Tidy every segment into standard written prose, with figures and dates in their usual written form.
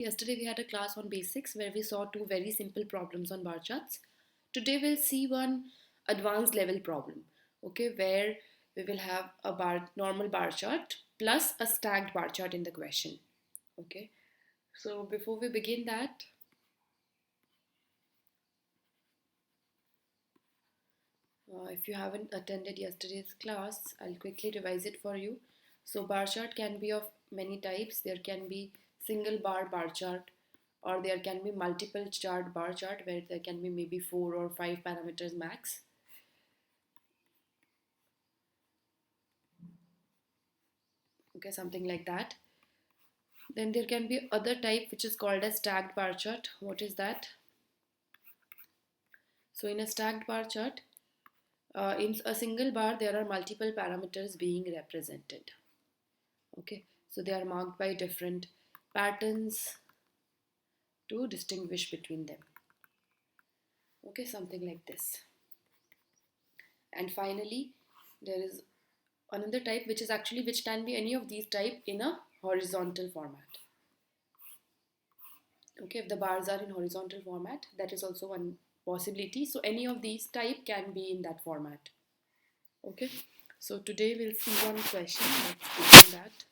Yesterday we had a class on basics where we saw two very simple problems on bar charts. Today we'll see one advanced level problem, okay, where we will have a normal bar chart plus a stacked bar chart in the question. Okay, so before we begin that, if you haven't attended yesterday's class, I'll quickly revise it for you. So bar chart can be of many types. There can be single bar chart, or there can be multiple chart bar chart where there can be maybe 4 or 5 parameters max. Okay, something like that. Then there can be other type which is called a stacked bar chart. What is that? So in a stacked bar chart, in a single bar there are multiple parameters being represented. Okay, so they are marked by different patterns to distinguish between them. Okay, something like this. And finally, there is another type which can be any of these type in a horizontal format. Okay, if the bars are in horizontal format, that is also one possibility. So any of these type can be in that format. Okay, so today we'll see one question. Let's begin that.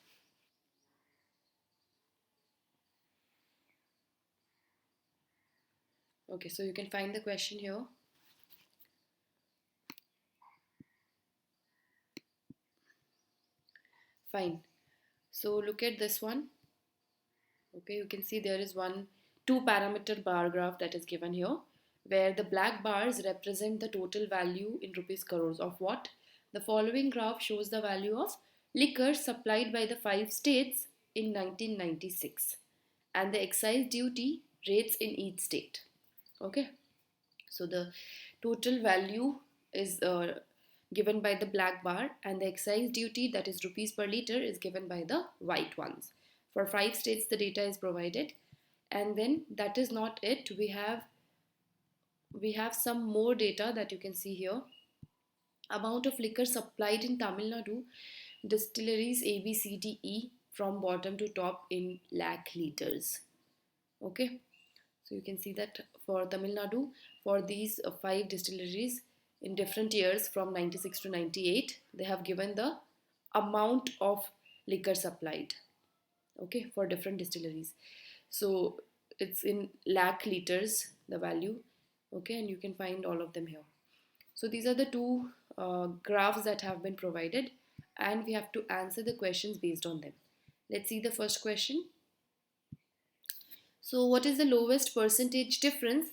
Okay, so you can find the question here. Fine. So look at this one. Okay, you can see there is one 2 parameter bar graph that is given here, where the black bars represent the total value in rupees crores of what? The following graph shows the value of liquor supplied by the 5 states in 1996 and the excise duty rates in each state. Okay, so the total value is given by the black bar, and the excise duty, that is rupees per liter, is given by the white ones. For 5 states the data is provided, and then that is not it. We have some more data that you can see here. Amount of liquor supplied in Tamil Nadu distilleries A, B, C, D, E from bottom to top in lakh liters. Okay, so you can see that for Tamil Nadu, for these 5 distilleries in different years from 96 to 98, they have given the amount of liquor supplied. Okay, for different distilleries. So it's in lakh liters, the value. Okay, and you can find all of them here. So these are the two graphs that have been provided, and we have to answer the questions based on them. Let's see the first question. So what is the lowest percentage difference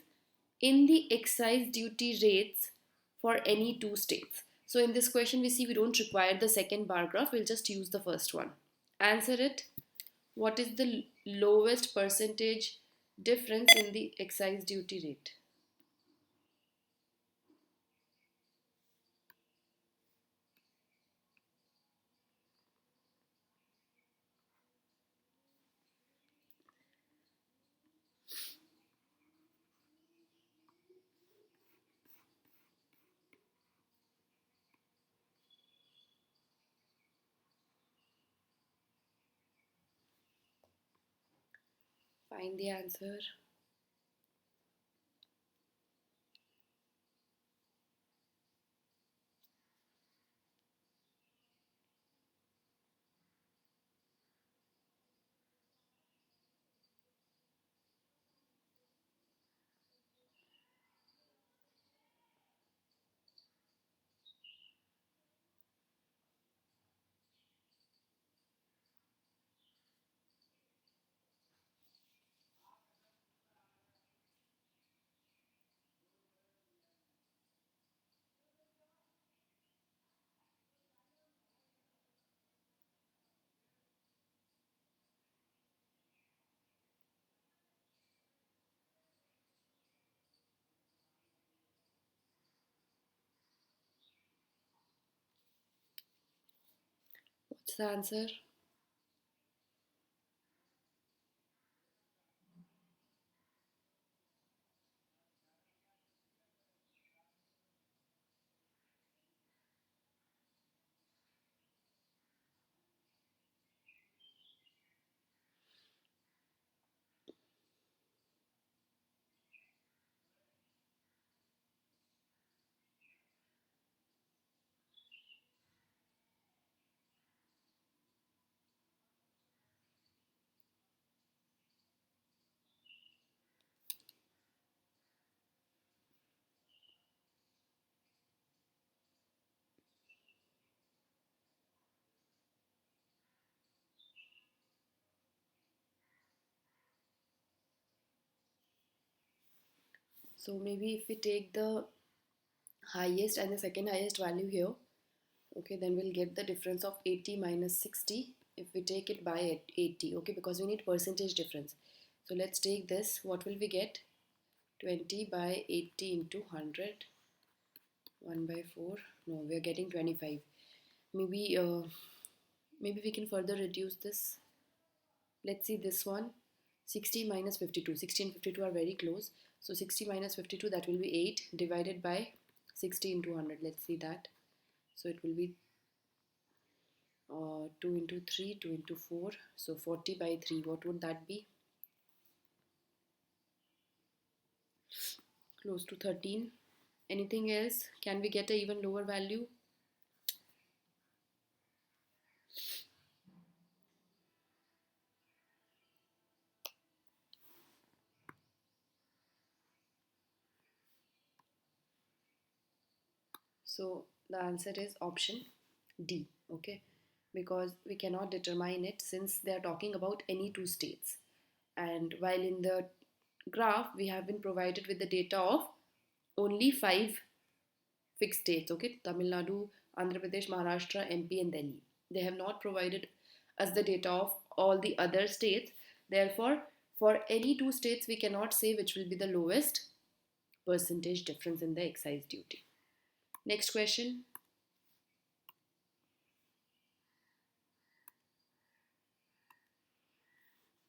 in the excise duty rates for any 2 states? So in this question we see we don't require the second bar graph, we'll just use the first one. Answer it. What is the lowest percentage difference in the excise duty rate? Find the answer. What's the answer? So maybe if we take the highest and the second highest value here, okay, then we'll get the difference of 80 minus 60 if we take it by 80, okay, because we need percentage difference. So let's take this. What will we get? 20 by 80 into 100. 1 by 4. No, we are getting 25. Maybe maybe we can further reduce this. Let's see this one. 60 minus 52. 60 and 52 are very close. So 60 minus 52, that will be 8 divided by 60 into 100. Let's see that. So it will be 2 into 3, 2 into 4. So 40 by 3. What would that be? Close to 13. Anything else? Can we get an even lower value? So the answer is option D, okay, because we cannot determine it since they are talking about any two states. And while in the graph we have been provided with the data of only 5 fixed states, okay, Tamil Nadu, Andhra Pradesh, Maharashtra, MP, and Delhi. They have not provided us the data of all the other states. Therefore, for any two states, we cannot say which will be the lowest percentage difference in the excise duty. Next question.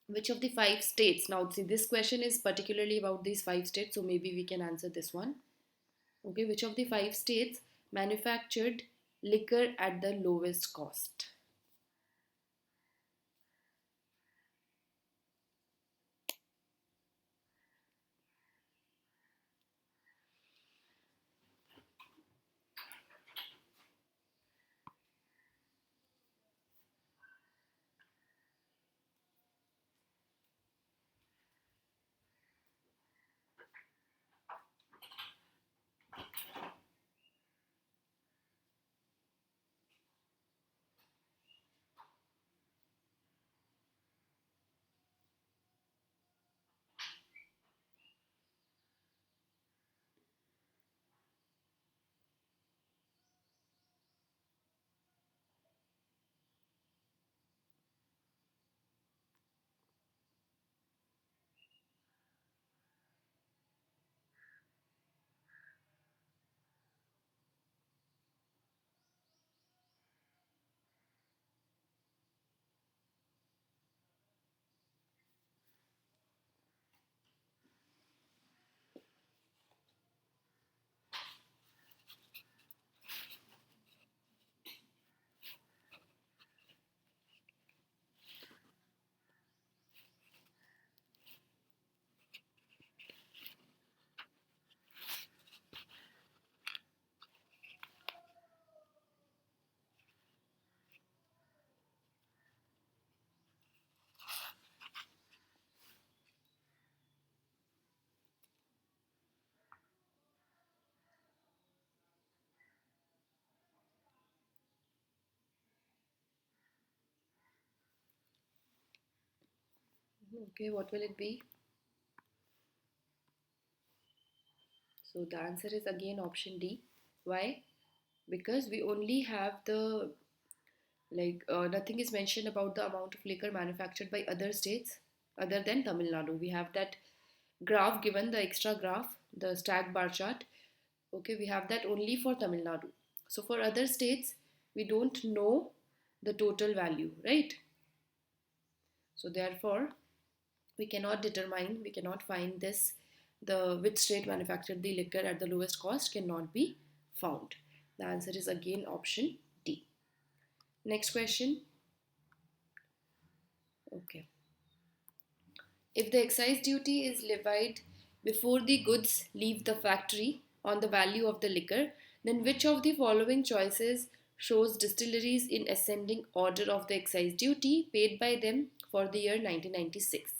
Which of the 5 states? Now, see, this question is particularly about these 5 states, so maybe we can answer this one. Okay, which of the 5 states manufactured liquor at the lowest cost? Okay, what will it be? So the answer is again option D. Why? Because we only have the nothing is mentioned about the amount of liquor manufactured by other states other than Tamil Nadu. We have that graph given, the extra graph, the stack bar chart. Okay, we have that only for Tamil Nadu. So for other states, we don't know the total value, right? So therefore, we cannot determine, we cannot find this, the which state manufactured the liquor at the lowest cost cannot be found. The answer is again option D. Next question. Okay. If the excise duty is levied before the goods leave the factory on the value of the liquor, then which of the following choices shows distilleries in ascending order of the excise duty paid by them for the year 1996?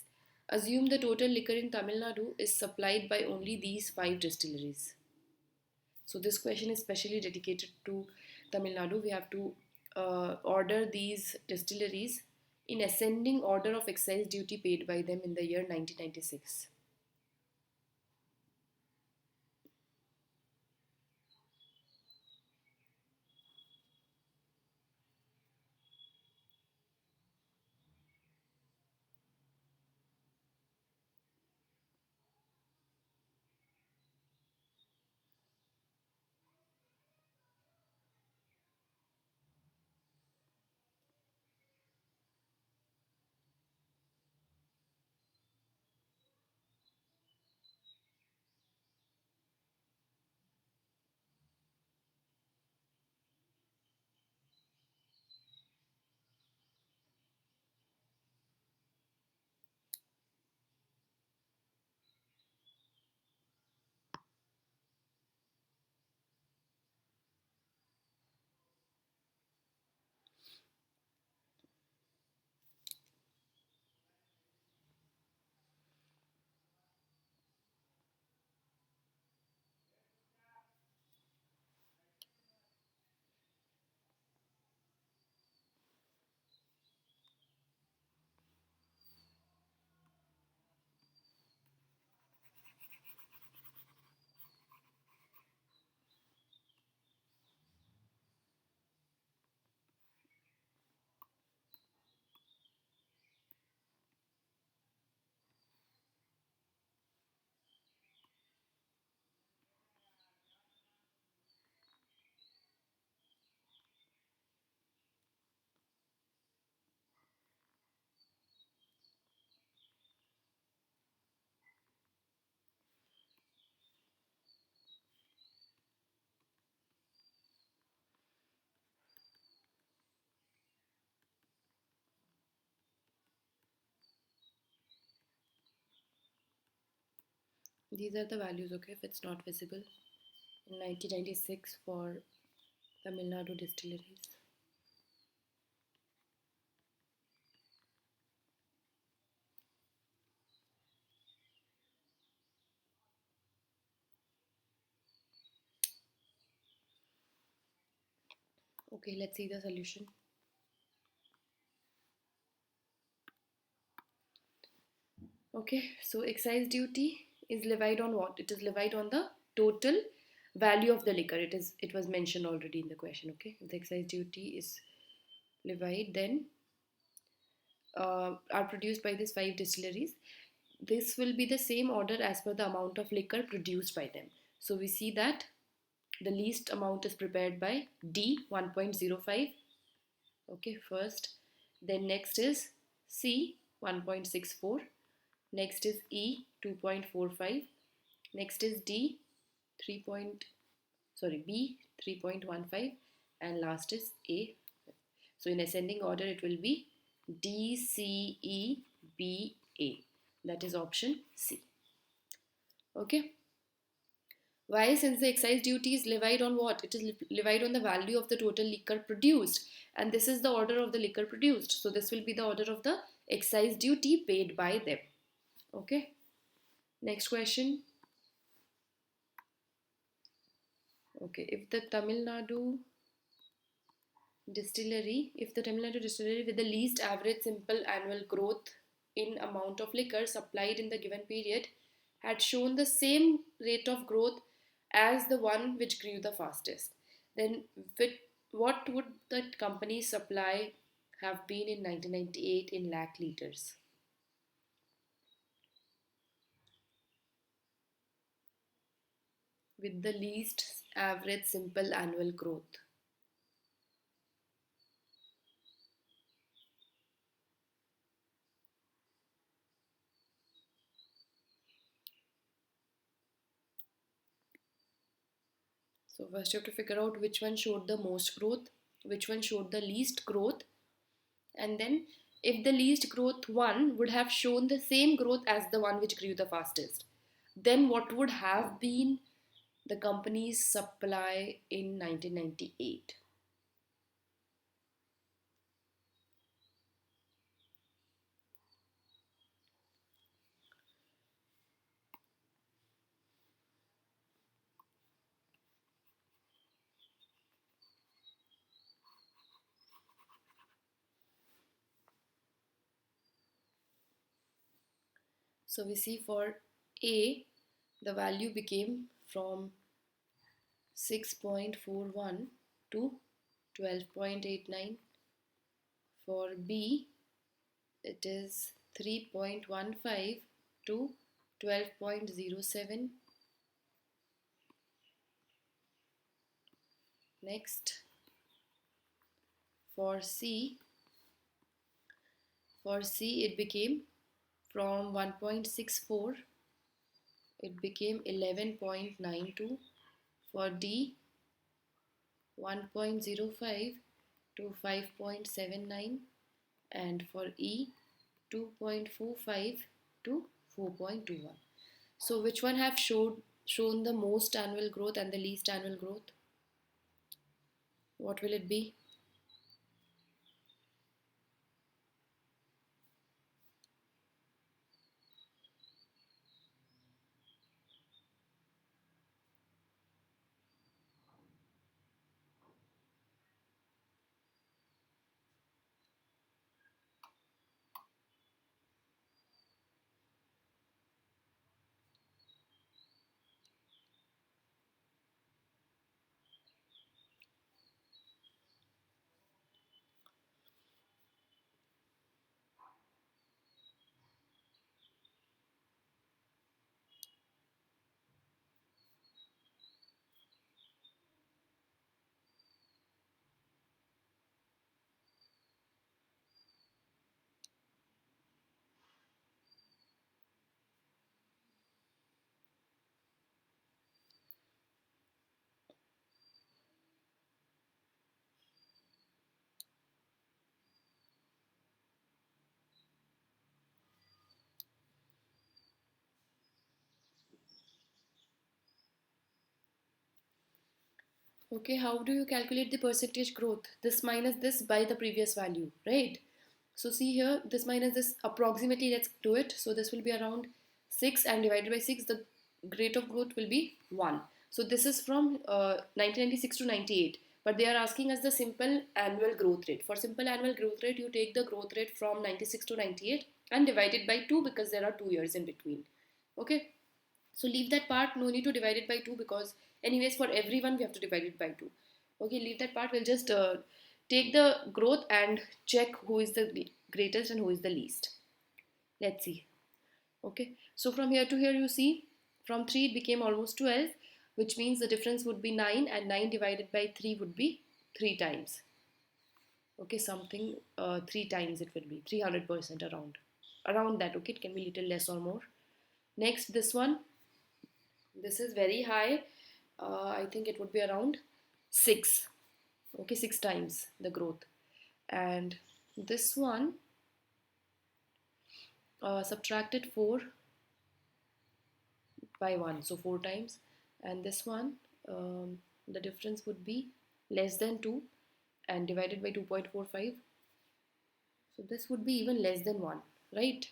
Assume the total liquor in Tamil Nadu is supplied by only these 5 distilleries. So this question is specially dedicated to Tamil Nadu. We have to order these distilleries in ascending order of excise duty paid by them in the year 1996. These are the values, okay, if it's not visible. In 1996 for Tamil Nadu distilleries. Okay, let's see the solution. Okay, so excise duty is levied on what? It is levied on the total value of the liquor. It was mentioned already in the question. Okay, if the excise duty is levied, then are produced by these five distilleries. This will be the same order as per the amount of liquor produced by them. So we see that the least amount is prepared by D 1.05. Okay, first. Then next is C 1.64. Next is E 2.45. Next is D 3. B 3.15, and last is A. So in ascending order it will be D C E B A. That is option C. Okay. Why? Since the excise duty is levied on what? It is levied on the value of the total liquor produced, and this is the order of the liquor produced. So this will be the order of the excise duty paid by them. Okay. Next question. Okay, if the Tamil Nadu distillery with the least average simple annual growth in amount of liquor supplied in the given period had shown the same rate of growth as the one which grew the fastest, then what would the company's supply have been in 1998 in lakh liters? With the least average simple annual growth. So first you have to figure out which one showed the most growth, which one showed the least growth, and then if the least growth one would have shown the same growth as the one which grew the fastest, then what would have been the company's supply in 1998? So we see for A, the value became from 6.41 to 12.89. For B, it is 3.15 to 12.07. Next, for C, it became from 1.64, it became 11.92. For D, 1.05 to 5.79, and for E, 2.45 to 4.21. So which one have shown the most annual growth and the least annual growth? What will it be? Okay, how do you calculate the percentage growth? This minus this by the previous value, right? So see here, this minus this approximately, let's do it. So this will be around 6 and divided by 6, the rate of growth will be 1. So this is from 1996 to 98. But they are asking us the simple annual growth rate. For simple annual growth rate, you take the growth rate from 96 to 98 and divide it by 2 because there are 2 years in between. Okay. So leave that part, no need to divide it by 2 because anyways for everyone we have to divide it by 2. Okay, leave that part, we'll just take the growth and check who is the greatest and who is the least. Let's see. Okay, so from here to here you see from 3 it became almost 12, which means the difference would be 9 and 9 divided by 3 would be 3 times. Okay, something 3 times it will be 300% around that. Okay, it can be little less or more. Next, this is very high. I think it would be around 6. Okay, 6 times the growth. And this one, subtracted 4 by 1, so 4 times. And this one, the difference would be less than 2 and divided by 2.45. So this would be even less than 1, right?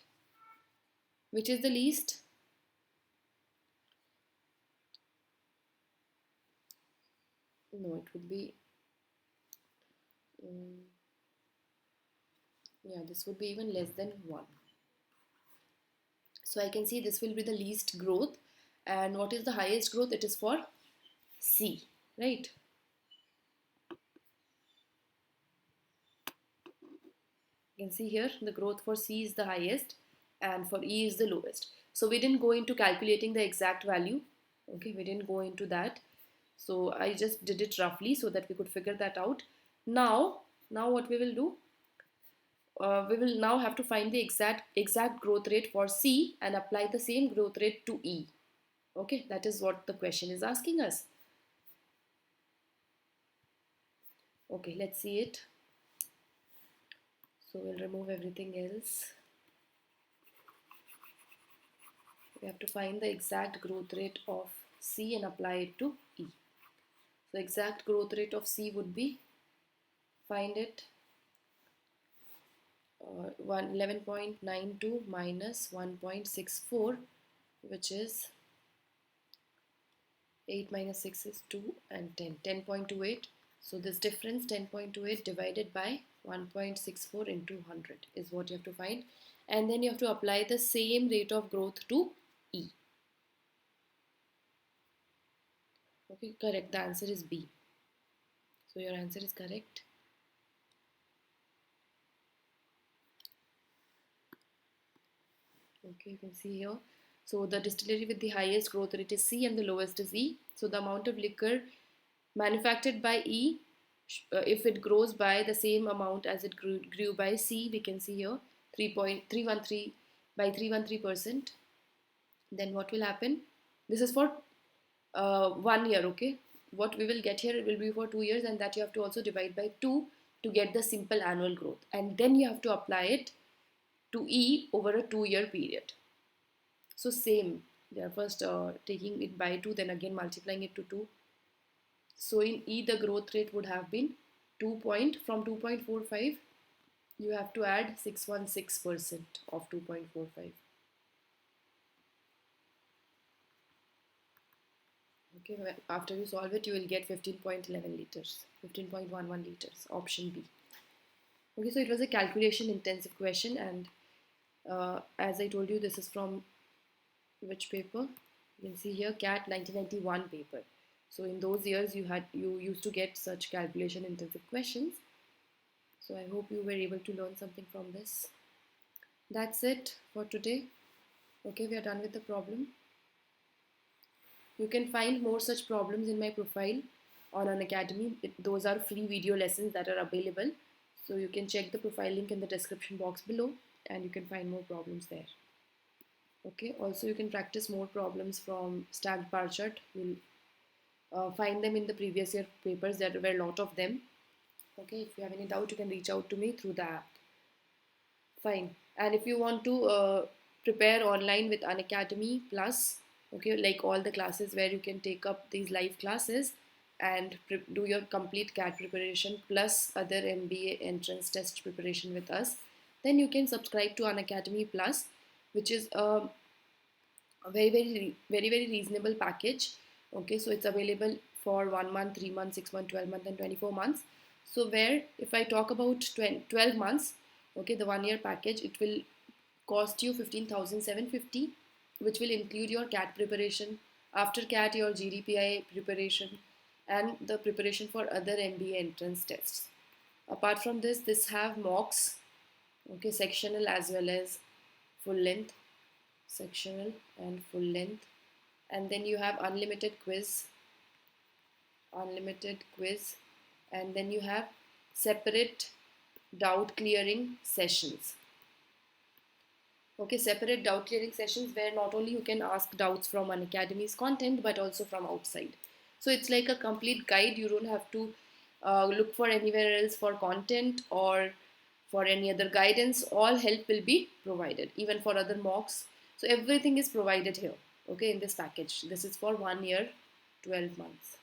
Which is the least? No, it would be, yeah, this would be even less than 1. So I can see this will be the least growth. And what is the highest growth? It is for C, right? You can see here the growth for C is the highest and for E is the lowest. So we didn't go into calculating the exact value. Okay, we didn't go into that. So I just did it roughly so that we could figure that out. Now what we will do, we will now have to find the exact growth rate for C and apply the same growth rate to E. Okay, that is what the question is asking us. Okay, let's see it. So we'll remove everything else. We have to find the exact growth rate of C and apply it to E. So exact growth rate of C would be, find it, 11.92 minus 1.64, which is 8 minus 6 is 2 and 10, 10.28. So this difference 10.28 divided by 1.64 into 100 is what you have to find. And then you have to apply the same rate of growth to E. Okay, correct. The answer is B. So your answer is correct. Okay, you can see here. So the distillery with the highest growth rate is C and the lowest is E. So the amount of liquor manufactured by E, if it grows by the same amount as it grew by C, we can see here 3.313 by 313%. Then what will happen? This is for 1 year, okay? What we will get here will be for 2 years, and that you have to also divide by 2 to get the simple annual growth. And then you have to apply it to E over a 2-year period. So same, they are first taking it by 2, then again multiplying it to 2. So in E, the growth rate would have been from 2.45, you have to add 616% of 2.45. Okay, after you solve it, you will get 15.11 liters, 15.11 liters, option B. Okay, so it was a calculation intensive question, and as I told you, this is from which paper? You can see here CAT 1991 paper. So in those years you used to get such calculation intensive questions. So I hope you were able to learn something from this. That's it for today. Okay, we are done with the problem. You can find more such problems in my profile on Unacademy. Those are free video lessons that are available. So you can check the profile link in the description box below and you can find more problems there. Okay, also you can practice more problems from stacked bar chart. You'll find them in the previous year papers. There were a lot of them. Okay, if you have any doubt, you can reach out to me through the app. Fine. And if you want to prepare online with Unacademy Plus, okay, like all the classes where you can take up these live classes, and do your complete CAT preparation plus other MBA entrance test preparation with us, then you can subscribe to Unacademy Plus, which is a very reasonable package. Okay, so it's available for 1 month, 3 months, 6 months, 12 months, and 24 months. So where if I talk about 12 months, okay, the 1 year package, it will cost you 15,750, which will include your CAT preparation, after CAT your GDPI preparation, and the preparation for other MBA entrance tests. Apart from this have mocks, okay, sectional as well as full length, sectional and full length, and then you have unlimited quiz, and then you have separate doubt clearing sessions. Okay, separate doubt clearing sessions where not only you can ask doubts from Unacademy's content but also from outside. So it's like a complete guide. You don't have to look for anywhere else for content or for any other guidance. All help will be provided, even for other mocks. So everything is provided here, okay, in this package. This is for 1 year, 12 months.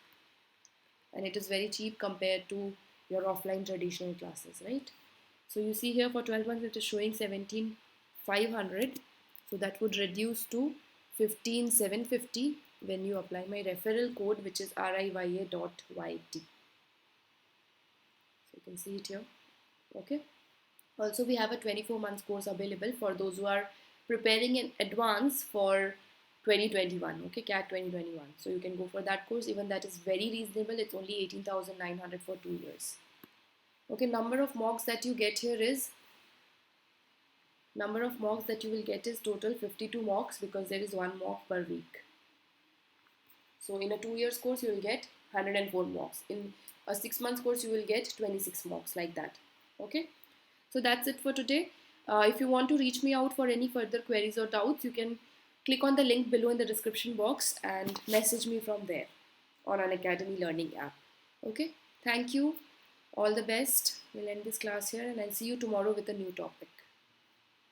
And it is very cheap compared to your offline traditional classes, right? So you see here for 12 months it is showing 17,500. So that would reduce to 15,750 when you apply my referral code, which is RIYA.YT. So you can see it here. Okay. Also, we have a 24 months course available for those who are preparing in advance for 2021, okay, CAT 2021. So you can go for that course. Even that is very reasonable. It's only 18,900 for 2 years. Okay, number of mocks that you get here is, number of mocks that you will get is total 52 mocks, because there is one mock per week. So in a 2 years course, you will get 104 mocks. In a 6 months course, you will get 26 mocks, like that. Okay. So that's it for today. If you want to reach me out for any further queries or doubts, you can click on the link below in the description box and message me from there on Unacademy Learning app. Okay. Thank you. All the best. We'll end this class here and I'll see you tomorrow with a new topic.